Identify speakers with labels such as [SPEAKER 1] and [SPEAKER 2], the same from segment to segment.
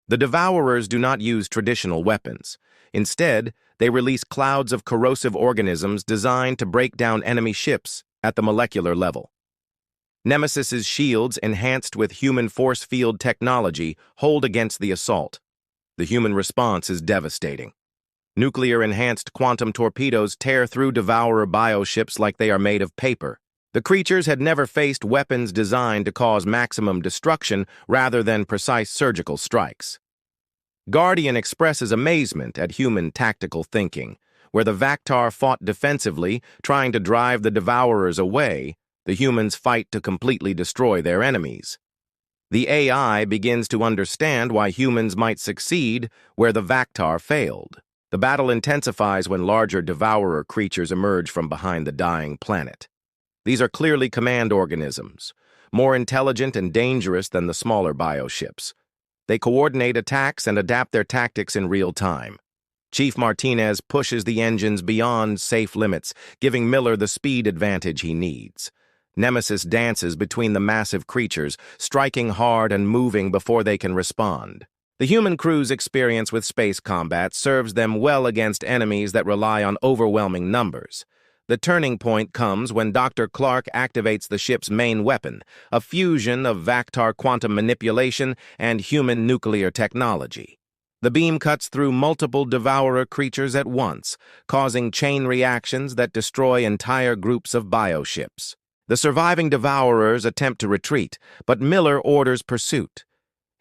[SPEAKER 1] The Devourers do not use traditional weapons. Instead, they release clouds of corrosive organisms designed to break down enemy ships at the molecular level. Nemesis's shields, enhanced with human force field technology, hold against the assault. The human response is devastating. Nuclear-enhanced quantum torpedoes tear through Devourer bioships like they are made of paper. The creatures had never faced weapons designed to cause maximum destruction rather than precise surgical strikes. Guardian expresses amazement at human tactical thinking. Where the Vactar fought defensively, trying to drive the Devourers away, the humans fight to completely destroy their enemies. The AI begins to understand why humans might succeed where the Vactar failed. The battle intensifies when larger Devourer creatures emerge from behind the dying planet. These are clearly command organisms, more intelligent and dangerous than the smaller bioships. They coordinate attacks and adapt their tactics in real time. Chief Martinez pushes the engines beyond safe limits, giving Miller the speed advantage he needs. Nemesis dances between the massive creatures, striking hard and moving before they can respond. The human crew's experience with space combat serves them well against enemies that rely on overwhelming numbers. The turning point comes when Dr. Clark activates the ship's main weapon, a fusion of Vactar quantum manipulation and human nuclear technology. The beam cuts through multiple Devourer creatures at once, causing chain reactions that destroy entire groups of bioships. The surviving Devourers attempt to retreat, but Miller orders pursuit.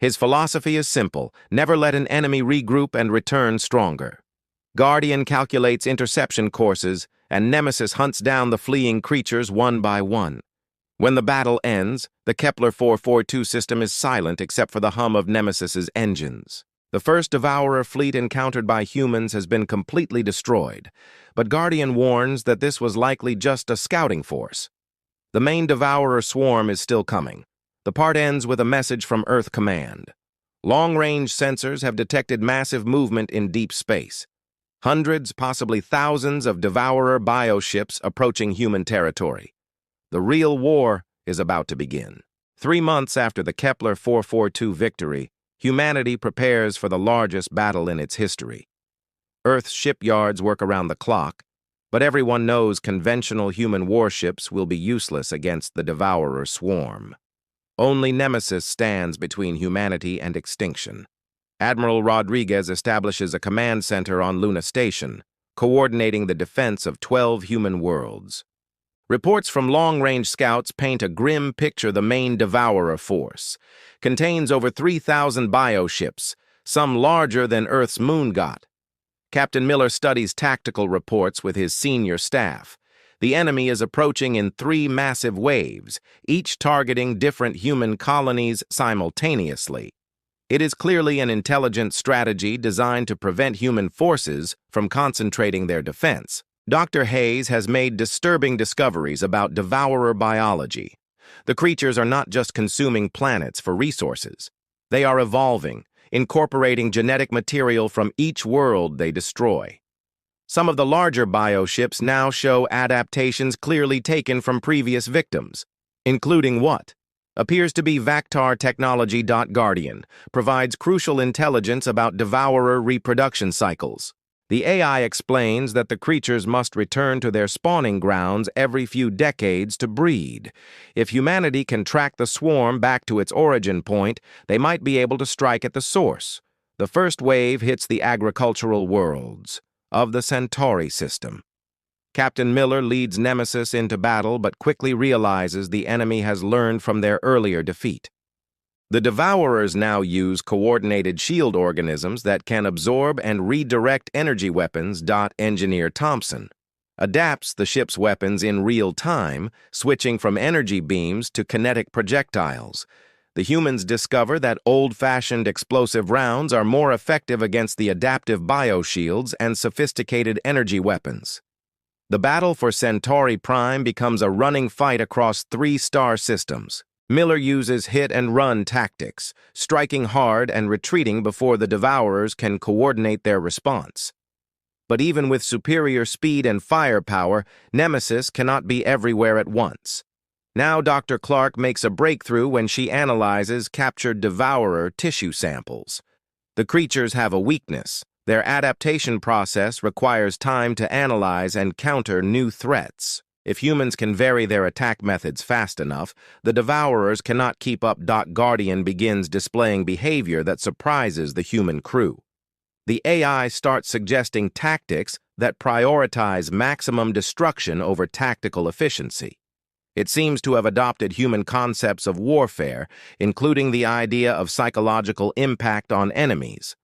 [SPEAKER 1] His philosophy is simple: never let an enemy regroup and return stronger. Guardian calculates interception courses, and Nemesis hunts down the fleeing creatures one by one. When the battle ends, the Kepler 442 system is silent except for the hum of Nemesis's engines. The first Devourer fleet encountered by humans has been completely destroyed, but Guardian warns that this was likely just a scouting force. The main Devourer swarm is still coming. The part ends with a message from Earth Command. Long-range sensors have detected massive movement in deep space. Hundreds, possibly thousands of Devourer bioships approaching human territory. The real war is about to begin. 3 months after the Kepler 442 victory, humanity prepares for the largest battle in its history. Earth's shipyards work around the clock, but everyone knows conventional human warships will be useless against the Devourer swarm. Only Nemesis stands between humanity and extinction. Admiral Rodriguez establishes a command center on Luna Station, coordinating the defense of 12 human worlds. Reports from long-range scouts paint a grim picture. The main Devourer force contains over 3,000 bioships, some larger than Earth's moon got. Captain Miller studies tactical reports with his senior staff. The enemy is approaching in 3 massive waves, each targeting different human colonies simultaneously. It is clearly an intelligent strategy designed to prevent human forces from concentrating their defense. Dr. Hayes has made disturbing discoveries about Devourer biology. The creatures are not just consuming planets for resources. They are evolving, incorporating genetic material from each world they destroy. Some of the larger bioships now show adaptations clearly taken from previous victims, including what appears to be Vactar technology. Guardian provides crucial intelligence about Devourer reproduction cycles. The AI explains that the creatures must return to their spawning grounds every few decades to breed. If humanity can track the swarm back to its origin point, they might be able to strike at the source. The first wave hits the agricultural worlds of the Centauri system. Captain Miller leads Nemesis into battle but quickly realizes the enemy has learned from their earlier defeat. The Devourers now use coordinated shield organisms that can absorb and redirect energy weapons. Engineer Thompson adapts the ship's weapons in real time, switching from energy beams to kinetic projectiles. The humans discover that old-fashioned explosive rounds are more effective against the adaptive bioshields and sophisticated energy weapons. The battle for Centauri Prime becomes a running fight across 3 star systems. Miller uses hit-and-run tactics, striking hard and retreating before the Devourers can coordinate their response. But even with superior speed and firepower, Nemesis cannot be everywhere at once. Now Dr. Clark makes a breakthrough when she analyzes captured Devourer tissue samples. The creatures have a weakness. Their adaptation process requires time to analyze and counter new threats. If humans can vary their attack methods fast enough, the Devourers cannot keep up. Guardian begins displaying behavior that surprises the human crew. The AI starts suggesting tactics that prioritize maximum destruction over tactical efficiency. It seems to have adopted human concepts of warfare, including the idea of psychological impact on enemies.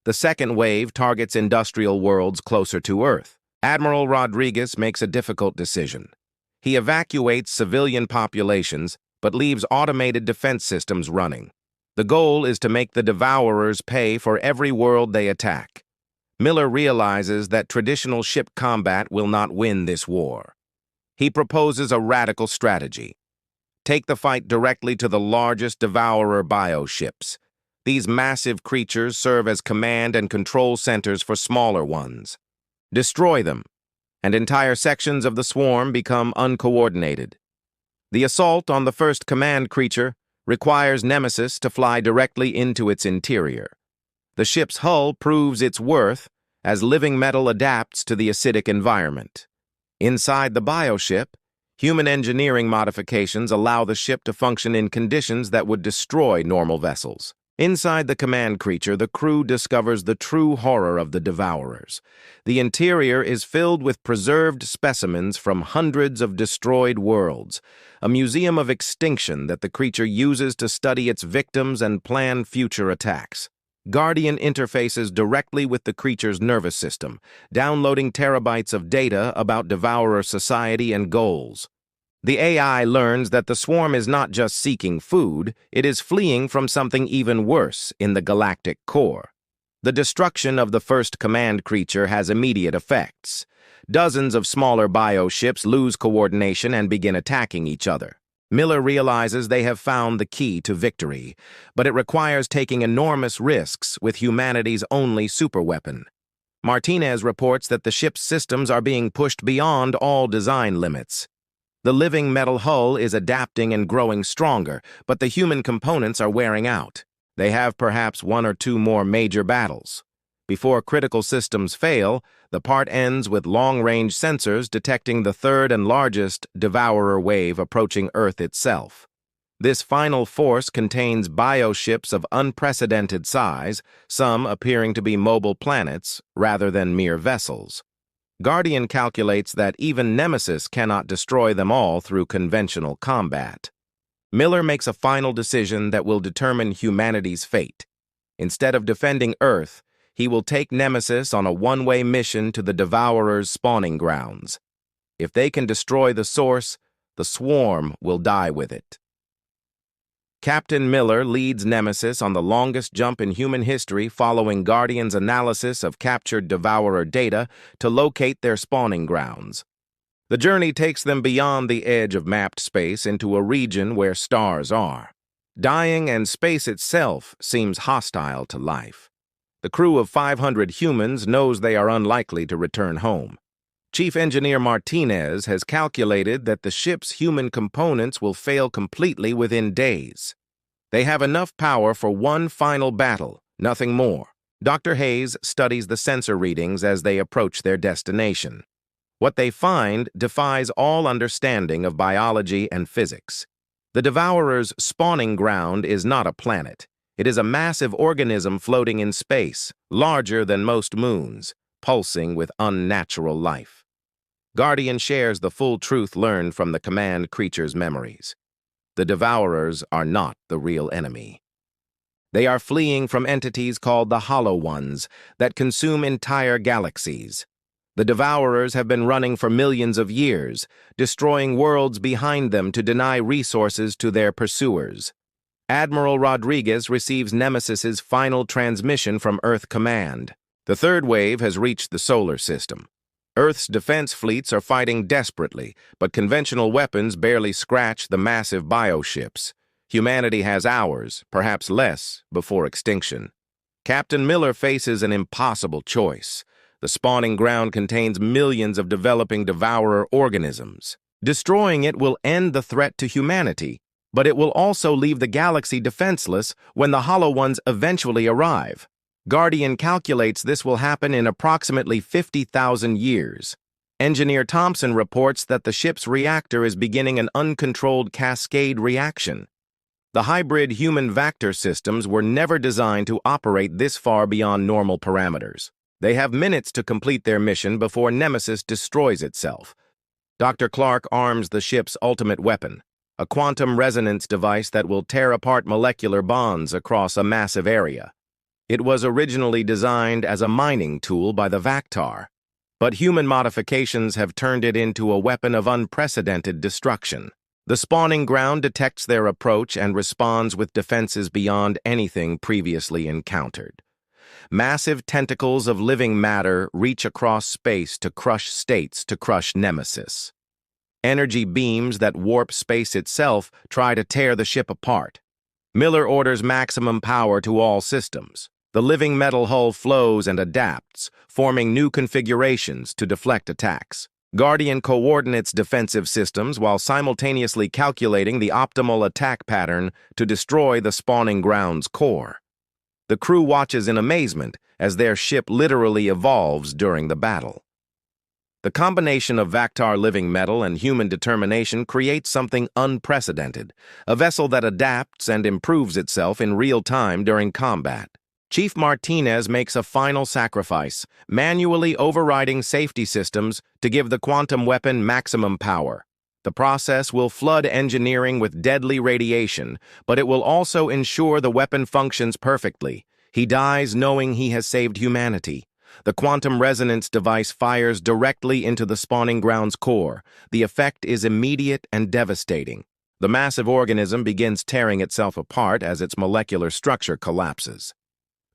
[SPEAKER 1] The second wave targets industrial worlds closer to Earth. Admiral Rodriguez makes a difficult decision. He evacuates civilian populations, but leaves automated defense systems running. The goal is to make the Devourers pay for every world they attack. Miller realizes that traditional ship combat will not win this war. He proposes a radical strategy. Take the fight directly to the largest Devourer bioships. These massive creatures serve as command and control centers for smaller ones. Destroy them, and entire sections of the swarm become uncoordinated. The assault on the first command creature requires Nemesis to fly directly into its interior. The ship's hull proves its worth as living metal adapts to the acidic environment. Inside the bioship, human engineering modifications allow the ship to function in conditions that would destroy normal vessels. Inside the command creature, the crew discovers the true horror of the Devourers. The interior is filled with preserved specimens from hundreds of destroyed worlds, a museum of extinction that the creature uses to study its victims and plan future attacks. Guardian interfaces directly with the creature's nervous system, downloading terabytes of data about Devourer society and goals. The AI learns that the swarm is not just seeking food, it is fleeing from something even worse in the galactic core. The destruction of the first command creature has immediate effects. Dozens of smaller bioships lose coordination and begin attacking each other. Miller realizes they have found the key to victory, but it requires taking enormous risks with humanity's only superweapon. Martinez reports that the ship's systems are being pushed beyond all design limits. The living metal hull is adapting and growing stronger, but the human components are wearing out. They have perhaps one or two more major battles. Before critical systems fail, the part ends with long-range sensors detecting the third and largest Devourer wave approaching Earth itself. This final force contains bioships of unprecedented size, some appearing to be mobile planets rather than mere vessels. Guardian calculates that even Nemesis cannot destroy them all through conventional combat. Miller makes a final decision that will determine humanity's fate. Instead of defending Earth, he will take Nemesis on a one-way mission to the Devourer's spawning grounds. If they can destroy the source, the swarm will die with it. Captain Miller leads Nemesis on the longest jump in human history following Guardian's analysis of captured Devourer data to locate their spawning grounds. The journey takes them beyond the edge of mapped space into a region where stars are. Dying and space itself seems hostile to life. The crew of 500 humans knows they are unlikely to return home. Chief Engineer Martinez has calculated that the ship's human components will fail completely within days. They have enough power for one final battle, nothing more. Dr. Hayes studies the sensor readings as they approach their destination. What they find defies all understanding of biology and physics. The Devourer's spawning ground is not a planet. It is a massive organism floating in space, larger than most moons, pulsing with unnatural life. Guardian shares the full truth learned from the command creature's memories. The Devourers are not the real enemy. They are fleeing from entities called the Hollow Ones that consume entire galaxies. The Devourers have been running for millions of years, destroying worlds behind them to deny resources to their pursuers. Admiral Rodriguez receives Nemesis's final transmission from Earth Command. The third wave has reached the solar system. Earth's defense fleets are fighting desperately, but conventional weapons barely scratch the massive bioships. Humanity has hours, perhaps less, before extinction. Captain Miller faces an impossible choice. The spawning ground contains millions of developing Devourer organisms. Destroying it will end the threat to humanity, but it will also leave the galaxy defenseless when the Hollow Ones eventually arrive. Guardian calculates this will happen in approximately 50,000 years. Engineer Thompson reports that the ship's reactor is beginning an uncontrolled cascade reaction. The hybrid human Vactor systems were never designed to operate this far beyond normal parameters. They have minutes to complete their mission before Nemesis destroys itself. Dr. Clark arms the ship's ultimate weapon, a quantum resonance device that will tear apart molecular bonds across a massive area. It was originally designed as a mining tool by the Vactar, but human modifications have turned it into a weapon of unprecedented destruction. The spawning ground detects their approach and responds with defenses beyond anything previously encountered. Massive tentacles of living matter reach across space to crush states, to crush Nemesis. Energy beams that warp space itself try to tear the ship apart. Miller orders maximum power to all systems. The living metal hull flows and adapts, forming new configurations to deflect attacks. Guardian coordinates defensive systems while simultaneously calculating the optimal attack pattern to destroy the spawning ground's core. The crew watches in amazement as their ship literally evolves during the battle. The combination of Vactar living metal and human determination creates something unprecedented, a vessel that adapts and improves itself in real time during combat. Chief Martinez makes a final sacrifice, manually overriding safety systems to give the quantum weapon maximum power. The process will flood engineering with deadly radiation, but it will also ensure the weapon functions perfectly. He dies knowing he has saved humanity. The quantum resonance device fires directly into the spawning ground's core. The effect is immediate and devastating. The massive organism begins tearing itself apart as its molecular structure collapses.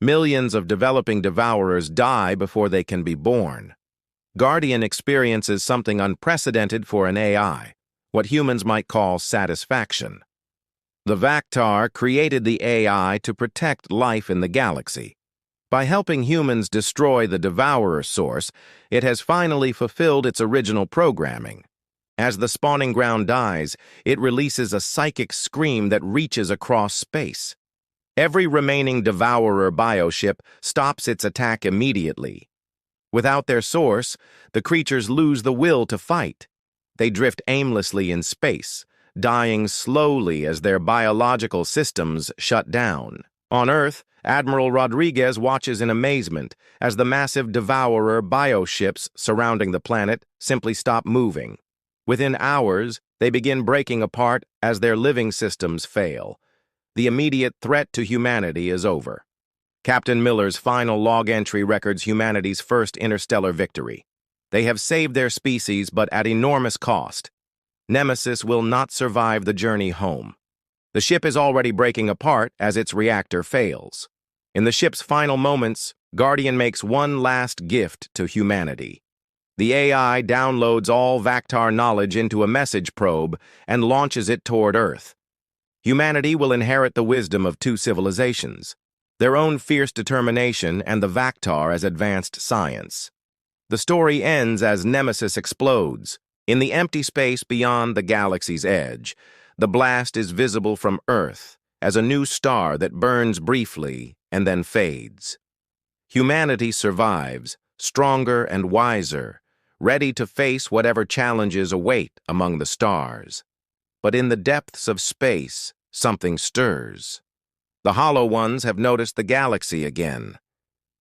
[SPEAKER 1] Millions of developing devourers die before they can be born. Guardian experiences something unprecedented for an AI, what humans might call satisfaction. The Vactar created the AI to protect life in the galaxy. By helping humans destroy the devourer source, it has finally fulfilled its original programming. As the spawning ground dies, it releases a psychic scream that reaches across space. Every remaining devourer bioship stops its attack immediately. Without their source, the creatures lose the will to fight. They drift aimlessly in space, dying slowly as their biological systems shut down. On Earth, Admiral Rodriguez watches in amazement as the massive devourer bioships surrounding the planet simply stop moving. Within hours, they begin breaking apart as their living systems fail. The immediate threat to humanity is over. Captain Miller's final log entry records humanity's first interstellar victory. They have saved their species, but at enormous cost. Nemesis will not survive the journey home. The ship is already breaking apart as its reactor fails. In the ship's final moments, Guardian makes one last gift to humanity. The AI downloads all Vactar knowledge into a message probe and launches it toward Earth. Humanity will inherit the wisdom of two civilizations, their own fierce determination and the Vactar as advanced science. The story ends as Nemesis explodes. In the empty space beyond the galaxy's edge, the blast is visible from Earth as a new star that burns briefly and then fades. Humanity survives, stronger and wiser, ready to face whatever challenges await among the stars. But in the depths of space, something stirs. The Hollow Ones have noticed the galaxy again.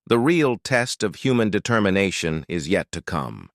[SPEAKER 1] The real test of human determination is yet to come.